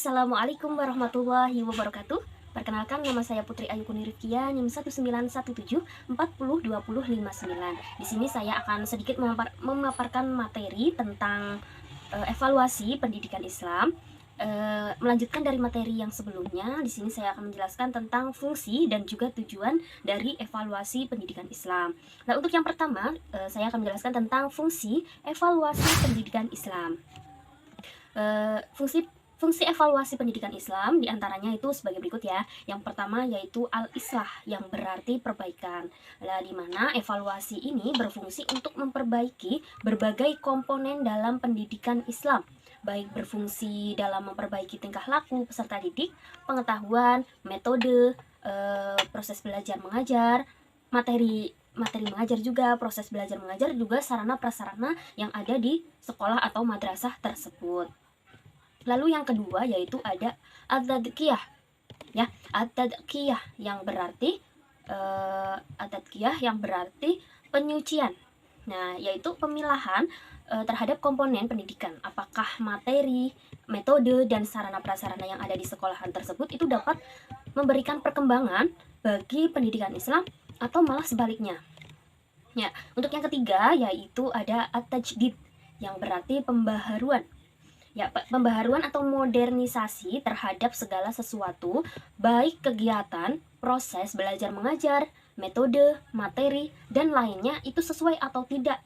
Assalamualaikum warahmatullahi wabarakatuh. Perkenalkan, nama saya Putri Ayu Kunirifkia, NIM 1917402059. Di sini saya akan sedikit memaparkan materi tentang evaluasi pendidikan Islam. Melanjutkan dari materi yang sebelumnya, di sini saya akan menjelaskan tentang fungsi dan juga tujuan dari evaluasi pendidikan Islam. Nah, untuk yang pertama, saya akan menjelaskan tentang fungsi evaluasi pendidikan Islam. Fungsi evaluasi pendidikan Islam diantaranya itu sebagai berikut ya. Yang pertama yaitu al-islah, yang berarti perbaikan. Nah, di mana evaluasi ini berfungsi untuk memperbaiki berbagai komponen dalam pendidikan Islam, baik berfungsi dalam memperbaiki tingkah laku peserta didik, pengetahuan, metode, proses belajar mengajar, materi mengajar juga, proses belajar mengajar juga, sarana prasarana yang ada di sekolah atau madrasah tersebut. Lalu yang kedua yaitu ada at-tadkiyah, ya, at-tadkiyah yang berarti penyucian. Nah, yaitu pemilahan terhadap komponen pendidikan, apakah materi, metode, dan sarana prasarana yang ada di sekolahan tersebut itu dapat memberikan perkembangan bagi pendidikan Islam atau malah sebaliknya. Ya, untuk yang ketiga yaitu ada at-tajdid, yang berarti pembaharuan. Ya, pembaharuan atau modernisasi terhadap segala sesuatu, baik kegiatan, proses belajar mengajar, metode, materi, dan lainnya itu sesuai atau tidak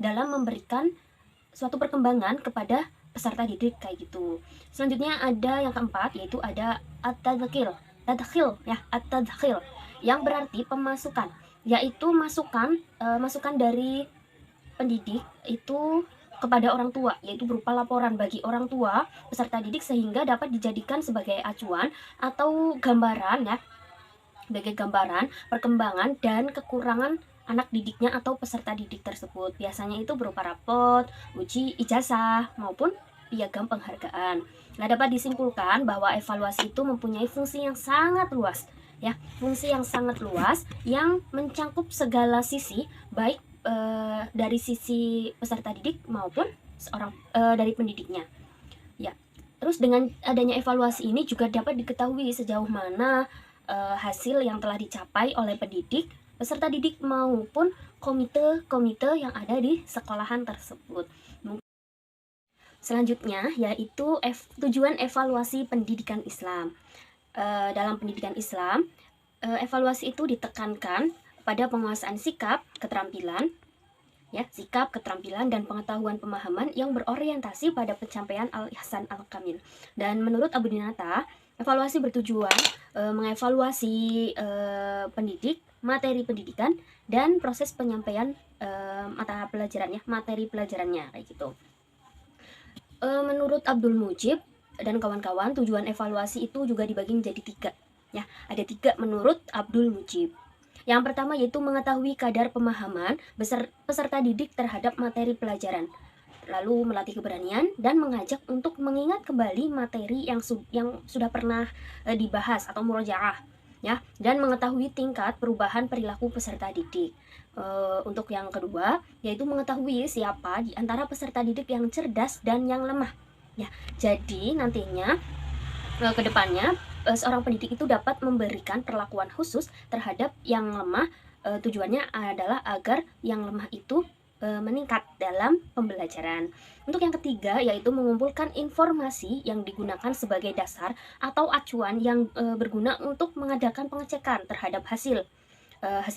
dalam memberikan suatu perkembangan kepada peserta didik kayak gitu. Selanjutnya ada yang keempat yaitu ada at-tadkhil, ya, at-tadkhil yang berarti pemasukan, yaitu masukan dari pendidik itu kepada orang tua, yaitu berupa laporan bagi orang tua peserta didik sehingga dapat dijadikan sebagai acuan atau gambaran, ya, sebagai gambaran perkembangan dan kekurangan anak didiknya atau peserta didik tersebut. Biasanya itu berupa rapot, uji ijazah maupun piagam penghargaan. Nah, dapat disimpulkan bahwa evaluasi itu mempunyai fungsi yang sangat luas, ya, fungsi yang sangat luas yang mencakup segala sisi, baik dari sisi peserta didik maupun dari pendidiknya. Ya, terus dengan adanya evaluasi ini juga dapat diketahui sejauh mana hasil yang telah dicapai oleh pendidik, peserta didik maupun komite yang ada di sekolahan tersebut. Selanjutnya yaitu tujuan evaluasi pendidikan Islam. Dalam pendidikan Islam, evaluasi itu ditekankan pada penguasaan sikap, keterampilan, ya, sikap, keterampilan, dan pengetahuan pemahaman yang berorientasi pada pencapaian al-ihsan al-kamil. Dan menurut Abu Dinata, evaluasi bertujuan mengevaluasi pendidik, materi pendidikan, dan proses penyampaian materi pelajarannya kayak gitu. Menurut Abdul Mujib dan kawan-kawan, tujuan evaluasi itu juga dibagi menjadi 3, ya. Ada 3 menurut Abdul Mujib. Yang pertama yaitu mengetahui kadar pemahaman peserta didik terhadap materi pelajaran, lalu melatih keberanian dan mengajak untuk mengingat kembali materi yang sudah pernah dibahas atau murojaah, ya, dan mengetahui tingkat perubahan perilaku peserta didik. Untuk yang kedua yaitu mengetahui siapa di antara peserta didik yang cerdas dan yang lemah, ya. Jadi nantinya ke depannya seorang pendidik itu dapat memberikan perlakuan khusus terhadap yang lemah. Tujuannya adalah agar yang lemah itu meningkat dalam pembelajaran. Untuk yang ketiga yaitu mengumpulkan informasi yang digunakan sebagai dasar atau acuan yang berguna untuk mengadakan pengecekan terhadap hasil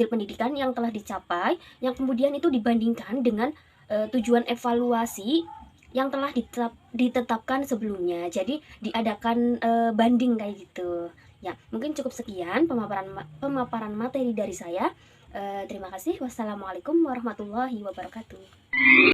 pendidikan yang telah dicapai, yang kemudian itu dibandingkan dengan tujuan evaluasi yang telah ditetapkan sebelumnya. Jadi diadakan banding kayak gitu. Ya, mungkin cukup sekian pemaparan materi dari saya. Terima kasih. Wassalamualaikum warahmatullahi wabarakatuh.